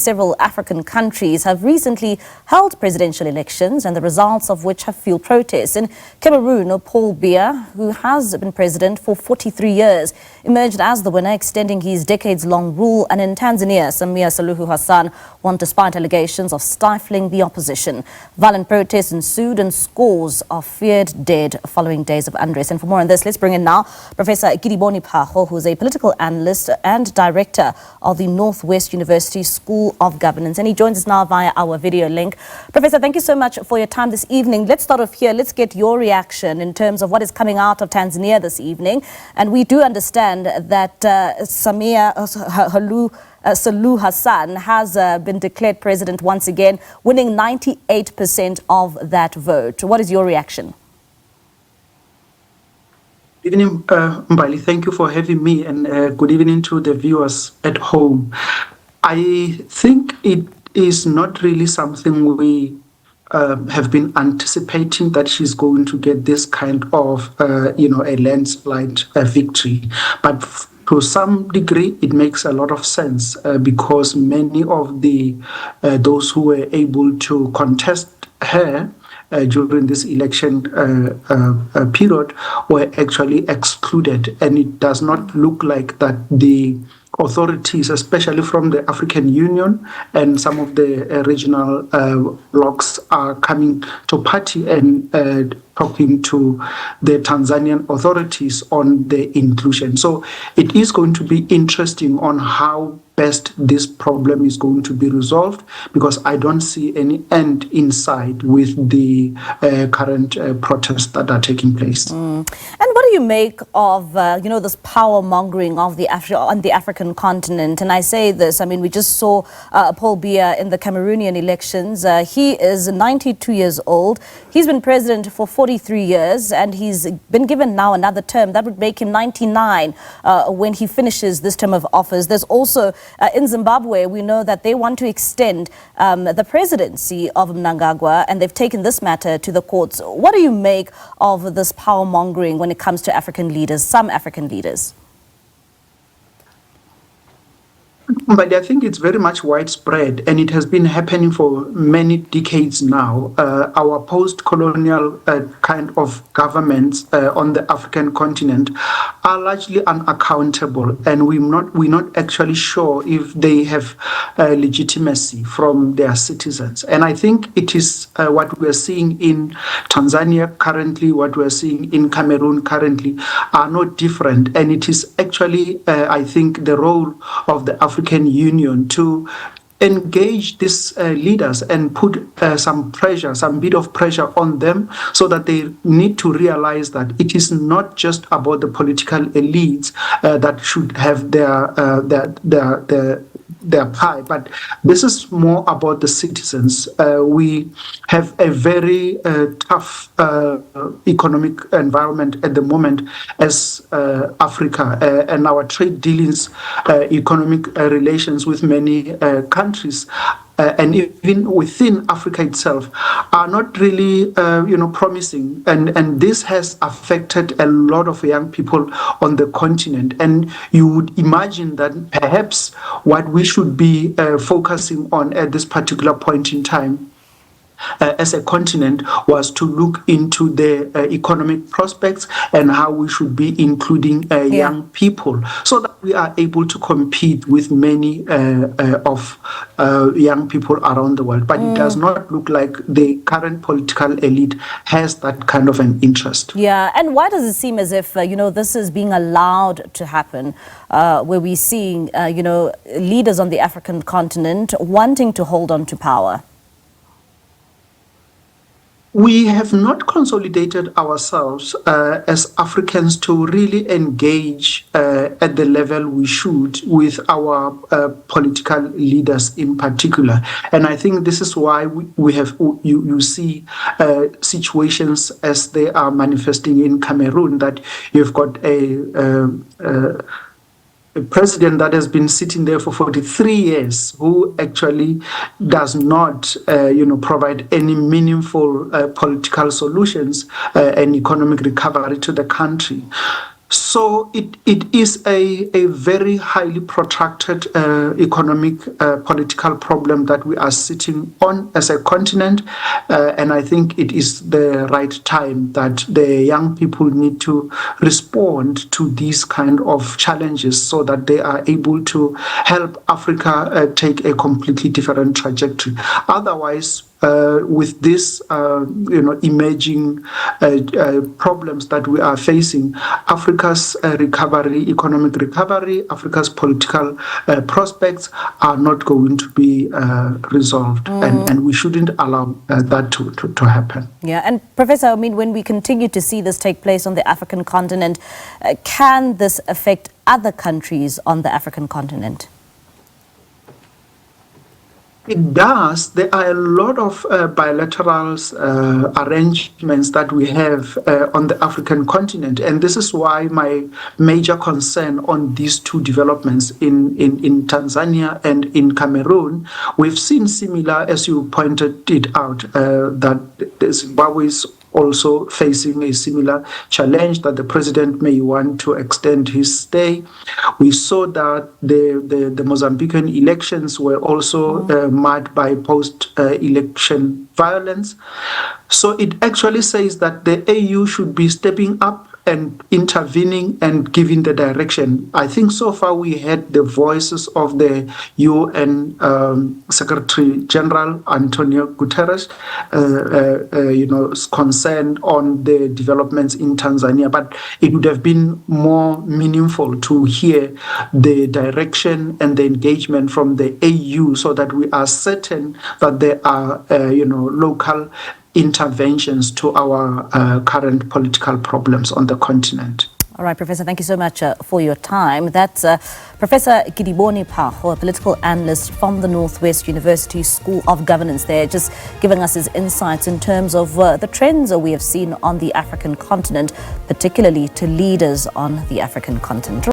several African countries have recently held presidential elections, and the results of which have fueled protests. In Cameroon, Paul Biya, who has been president for 43 years, emerged as the winner, extending his decades-long rule. And in Tanzania, Samia Suluhu Hassan won despite allegations of stifling the opposition. Violent protests ensued and scores are feared dead following days of unrest. And for more on this, let's bring in now Professor Kedibone Phago, who is a political analyst and director of the Northwest University School of Governance. And he joins us now via our video link. Professor, thank you so much for your time this evening. Let's start off here. Let's get your reaction in terms of what is coming out of Tanzania this evening. And we do understand that Samia Suluhu Hassan has been declared president once again, winning 98% of that vote. What is your reaction? Good evening, Mbali. Thank you for having me, and good evening to the viewers at home. I think it is not really something we have been anticipating, that she's going to get this kind of, a landslide victory. But to some degree, it makes a lot of sense because many of those who were able to contest her during this election period were actually excluded, and it does not look like that the authorities, especially from the African Union and some of the regional blocs, are coming to party and talking to the Tanzanian authorities on the inclusion. So it is going to be interesting on how best this problem is going to be resolved, because I don't see any end in sight with the current protests that are taking place. And what do you make of this power mongering of on the African continent? And I say this, I mean, we just saw Paul Biya in the Cameroonian elections. He is 92 years old. He's been president for 43 years, and he's been given now another term that would make him 99 when he finishes this term of office. There's also in Zimbabwe, we know that they want to extend the presidency of Mnangagwa, and they've taken this matter to the courts. What do you make of this power mongering when it comes to African leaders, some African leaders? But I think it's very much widespread, and it has been happening for many decades now. Our post-colonial kind of governments on the African continent are largely unaccountable, and we're not actually sure if they have legitimacy from their citizens. And I think it is what we're seeing in Tanzania currently, what we're seeing in Cameroon currently, are not different. And it is actually, I think, the role of the African Union to engage these leaders and put some bit of pressure on them, so that they need to realize that it is not just about the political elites that should have their pie, but this is more about the citizens. We have a very tough economic environment at the moment as Africa, and our trade dealings, economic relations with many countries, and even within Africa itself, are not really, promising. And this has affected a lot of young people on the continent. And you would imagine that perhaps what we should be focusing on at this particular point in time as a continent was to look into the economic prospects and how we should be including young people, so that we are able to compete with many of young people around the world. But it does not look like the current political elite has that kind of an interest. Yeah, and why does it seem as if, this is being allowed to happen, where we're seeing, leaders on the African continent wanting to hold on to power? We have not consolidated ourselves as Africans to really engage at the level we should with our political leaders in particular. And I think this is why we have you see situations as they are manifesting in Cameroon, that you've got a president that has been sitting there for 43 years, who actually does not, provide any meaningful political solutions and economic recovery to the country. So it is a very highly protracted economic political problem that we are sitting on as a continent, and I think it is the right time that the young people need to respond to these kind of challenges so that they are able to help Africa take a completely different trajectory. Otherwise, with this, emerging problems that we are facing, Africa's economic recovery, Africa's political prospects are not going to be resolved, and we shouldn't allow that to happen. Yeah, and Professor, I mean, when we continue to see this take place on the African continent, can this affect other countries on the African continent? It does. There are a lot of bilateral arrangements that we have on the African continent. And this is why my major concern on these two developments in Tanzania and in Cameroon, we've seen similar, as you pointed it out, that Zimbabwe is also facing a similar challenge, that the president may want to extend his stay. We saw that the Mozambican elections were also marred by post-election violence. So it actually says that the AU should be stepping up and intervening and giving the direction. I think so far we had the voices of the UN Secretary General Antonio Guterres, concerned on the developments in Tanzania, but it would have been more meaningful to hear the direction and the engagement from the AU so that we are certain that there are, local interventions to our current political problems on the continent. All right, Professor, thank you so much for your time. That's Professor Kedibone Phago, a political analyst from the Northwest University School of Governance there, just giving us his insights in terms of the trends we have seen on the African continent, particularly to leaders on the African continent.